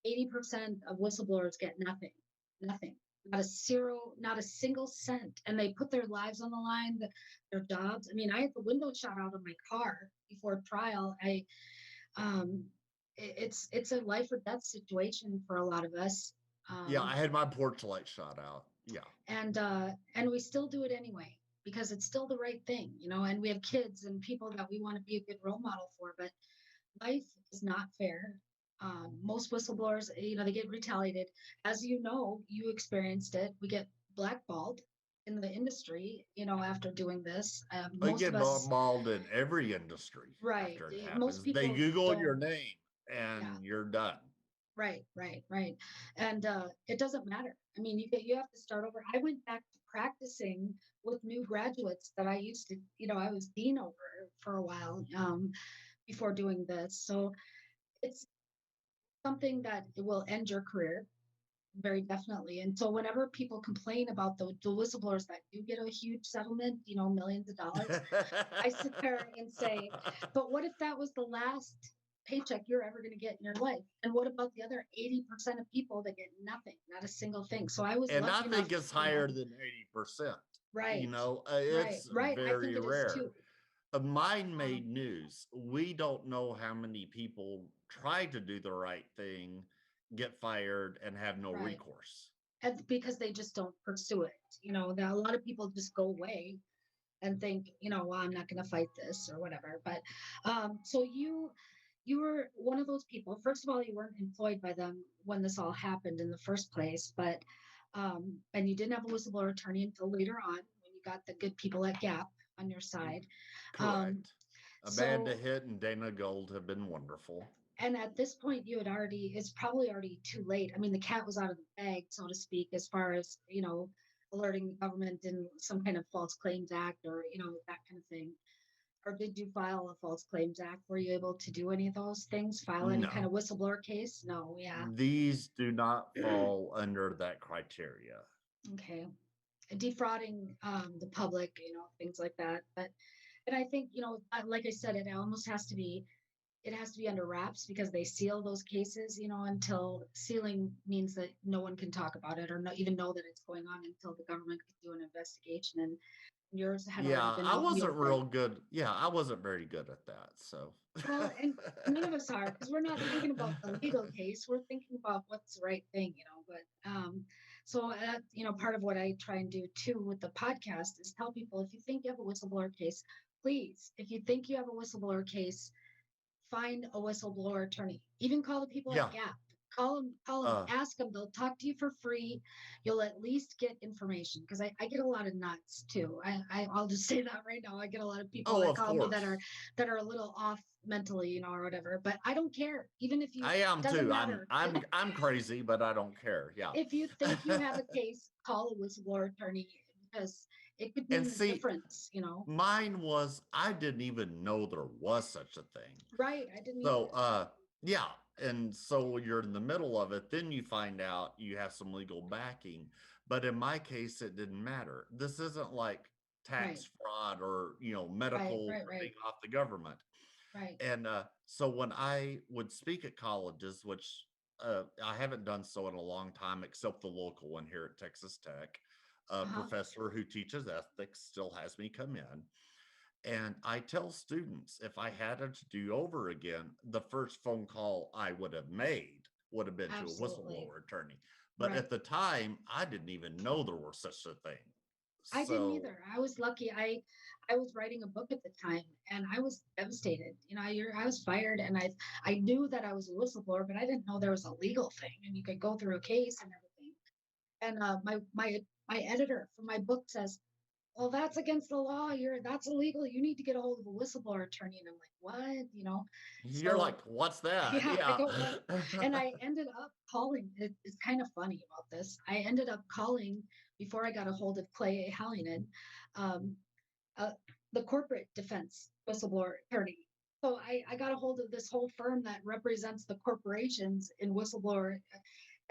80% of whistleblowers get nothing, nothing, not a zero, not a single cent. And they put their lives on the line, their jobs. I mean, I had the window shot out of my car before trial. Um, it's a life or death situation for a lot of us. Yeah, Um, I had my porch light shot out. Yeah. and we still do it anyway because it's still the right thing, and we have kids and people that we want to be a good role model for, but life is not fair. Most whistleblowers, they get retaliated. As you know, you experienced it. We get blackballed in the industry, after doing this. They Most of get us, mauled in every industry right? after it Most happens. They people Google don't. your name Yeah, and you're done. right, right, right. And it doesn't matter. I mean, you have to start over. I went back to practicing with new graduates that I used to, I was dean over for a while before doing this. So it's something that it will end your career very definitely. And so whenever people complain about the whistleblowers that do get a huge settlement, millions of dollars, I sit there and say, but what if that was the last paycheck you're ever going to get in your life? And what about the other 80% of people that get nothing, not a single thing? So I was And I lucky enough, think it's higher than 80%. right, right, It's right. I very think it is rare. too. Mine Um, made news. We don't know how many people try to do the right thing, get fired, and have no right. recourse. And because they just don't pursue it. That a lot of people just go away and think, well, I'm not going to fight this or whatever. But so you were one of those people. First of all, you weren't employed by them when this all happened in the first place, but and you didn't have a whistleblower attorney until later on when you got the good people at Gap on your side. Um, Correct. Amanda so Hitt and Dana Gold have been wonderful. and at this point you had already, it's probably already too late. I mean, the cat was out of the bag, so to speak, as far as alerting the government in some kind of false claims act or that kind of thing. Or did you file a false claims act? Were you able to do any of those things? File any kind of No, whistleblower case? No. Yeah. these do not fall under that criteria. Okay. Defrauding the public, things like that. But and I think like I said, it has to be under wraps because they seal those cases, until sealing means that no one can talk about it or not even know that it's going on until the government can do an investigation. And yours had already Yeah, been I out in the wasn't open. real good. Yeah, I wasn't very good at that. So, Well, and none of us are because we're not thinking about the legal case. We're thinking about what's the right thing. But so part of what I try and do too with the podcast is tell people if you think you have a whistleblower case, please, if you think you have a whistleblower case, find a whistleblower attorney. Even call the people yeah, at Gap. Call them, uh, ask them. They'll talk to you for free. You'll at least get information because I get a lot of nuts too. I'll just say that right now. I get a lot of people oh, that of call me that are course. a little off mentally, or whatever. But I don't care. Even if you I am doesn't too. I'm matter. I'm I'm crazy, but I don't care. Yeah. If you think you have a case, call a whistleblower attorney because it could And mean the see, difference. mine was I didn't even know there was such a thing. Right. I didn't So either. yeah, and so when you're in the middle of it, then you find out you have some legal backing. But in my case, it didn't matter. This isn't like Right. tax fraud or Right. medical Right. ripping Right. off the government. Right. And so when I would speak at colleges, which I haven't done so in a long time, except the local one here at Texas Tech, a Uh-huh. professor who teaches ethics still has me come in. And I tell students if I had it to do over again, the first phone call I would have made would have been to a Absolutely. whistleblower attorney. But Right. at the time, I didn't even know there was such a thing. I didn't So, either. I was lucky. I was writing a book at the time and I was devastated. I was fired and I knew that I was a whistleblower, but I didn't know there was a legal thing and you could go through a case and everything. And my editor for my book says, "Well, that's against the law. That's illegal. You need to get a hold of a whistleblower attorney." And I'm like, "What?" you're So like, what's that? yeah, I Yeah. go, and I ended up calling. It's kind of funny about this. I ended up calling before I got a hold of Clay A. Hallinan, um, the corporate defense whistleblower attorney. So I got a hold of this whole firm that represents the corporations in whistleblower.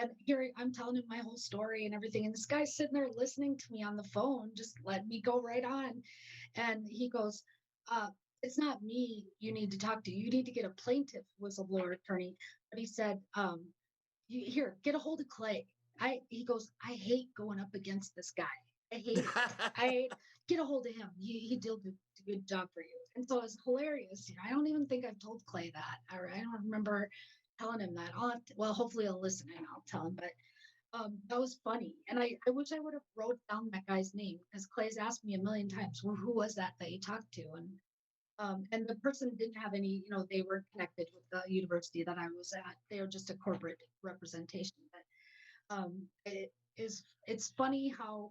And here I'm telling him my whole story and everything. And this guy's sitting there listening to me on the phone, just let me go right on. And he goes, it's not me you need to talk to. You need to get a plaintiff whistleblower attorney. But he said, here, get a hold of Clay. He goes, I hate going up against this guy. I hate it. Get a hold of him. He did a good job for you. And so it's hilarious. You know, I don't even think I've told Clay that. Or I don't remember telling him that. I'll have to, well, hopefully he'll listen and I'll tell him. But that was funny. And I wish I would have wrote down that guy's name, because Clay's asked me a million times, well, who was that you talked to? And the person didn't have any, you know, they were connected with the university that I was at. They were just a corporate representation. But it's funny how,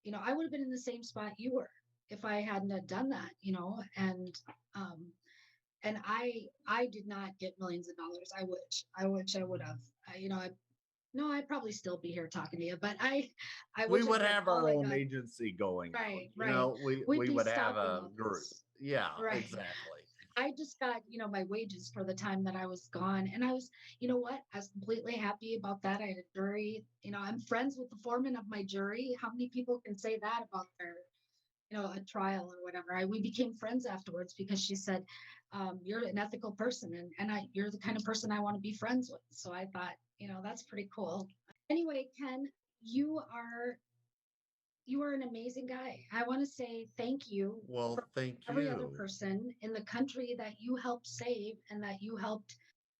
you know, I would have been in the same spot you were if I hadn't have done that, you know, and I did not get millions of dollars. I wish I would have. You know, I'd probably still be here talking to you, but I We wish I would could. have Oh our my own God. agency going. Right, You right. know, We'd we be would have stopping a all group. this. Yeah, Right. exactly. I just got, you know, my wages for the time that I was gone. And I was, you know what? I was completely happy about that. I had a jury. You know, I'm friends with the foreman of my jury. How many people can say that about their, you know, a trial or whatever? We became friends afterwards because she said, you're an ethical person and you're the kind of person I want to be friends with. So I thought, you know, that's pretty cool. Anyway, Ken, you are an amazing guy. I want to say thank you Well, for thank every other you. person in the country that you helped save and that you helped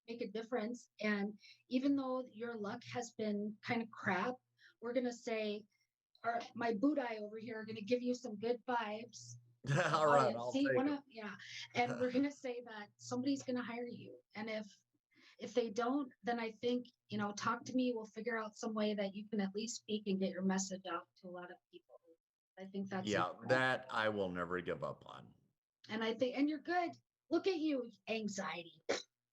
make a difference. And even though your luck has been kind of crap, we're going to say, my Budai over here are going to give you some good vibes. All right, I'll take it. Yeah. And we're going to say that somebody's going to hire you. And if they don't, then I think, you know, talk to me. We'll figure out some way that you can at least speak and get your message out to a lot of people. I think that's Yeah, important. that I will never give up on. And I think, and you're good. Look at you, anxiety.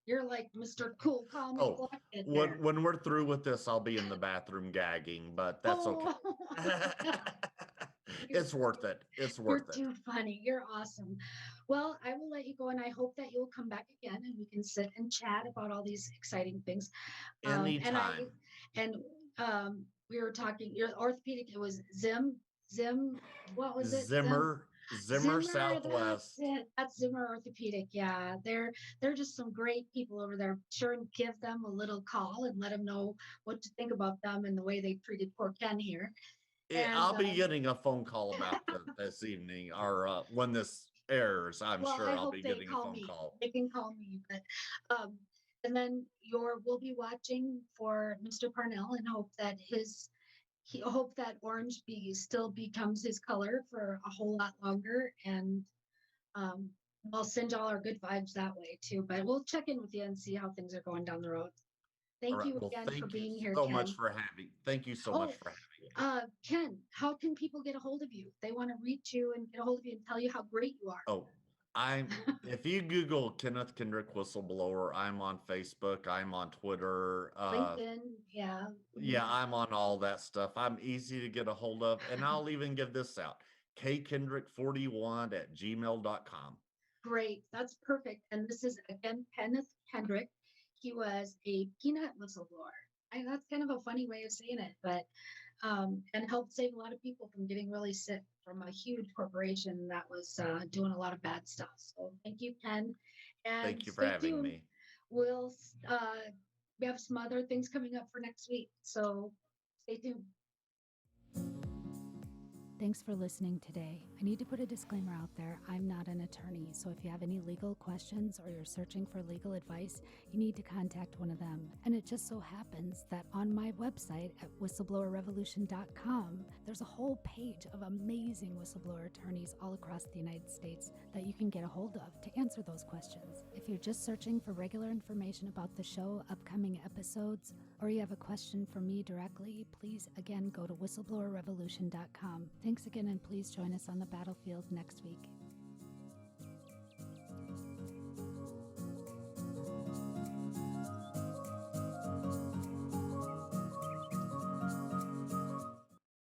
You're like Mr. Cool, Calm, and Oh, Collected. when we're through with this, I'll be in the bathroom gagging, but that's okay. It's worth it. It's worth it. You're too funny. You're awesome. Well, I will let you go, and I hope that you'll come back again and we can sit and chat about all these exciting things. Anytime. We were talking. Your orthopedic. It was Zim. What was it? Zimmer Southwest. That's it. That's Zimmer Orthopedic. Yeah, they're just some great people over there. Sure, and give them a little call and let them know what to think about them and the way they treated poor Ken here. And, I'll be getting a phone call about this evening, or when this airs. I'm sure I'll be getting a phone call. They can call me, but and then we'll be watching for Mr. Parnell and hope that orange still becomes his color for a whole lot longer. And I'll send y'all our good vibes that way too. But we'll check in with you and see how things are going down the road. Thank you again for being here, Ken. Thank you so much for having me. Ken, how can people get a hold of you? If they want to reach you and get a hold of you and tell you how great you are. Oh, if you Google Kenneth Kendrick whistleblower, I'm on Facebook, I'm on Twitter, LinkedIn, yeah. Yeah, I'm on all that stuff. I'm easy to get a hold of, and I'll even give this out: kkendrick41@gmail.com. Great, that's perfect. And this is again Kenneth Kendrick. He was a peanut whistleblower. That's kind of a funny way of saying it, but and helped save a lot of people from getting really sick from a huge corporation that was doing a lot of bad stuff. So thank you, Ken. And thank you for having me. We'll we have some other things coming up for next week, so stay tuned. Thanks for listening today. I need to put a disclaimer out there. I'm not an attorney, so if you have any legal questions or you're searching for legal advice, you need to contact one of them. And it just so happens that on my website at whistleblowerrevolution.com, there's a whole page of amazing whistleblower attorneys all across the United States that you can get a hold of to answer those questions. If you're just searching for regular information about the show, upcoming episodes, or you have a question for me directly, please again go to whistleblowerrevolution.com. Thanks again, and please join us on the battlefield next week.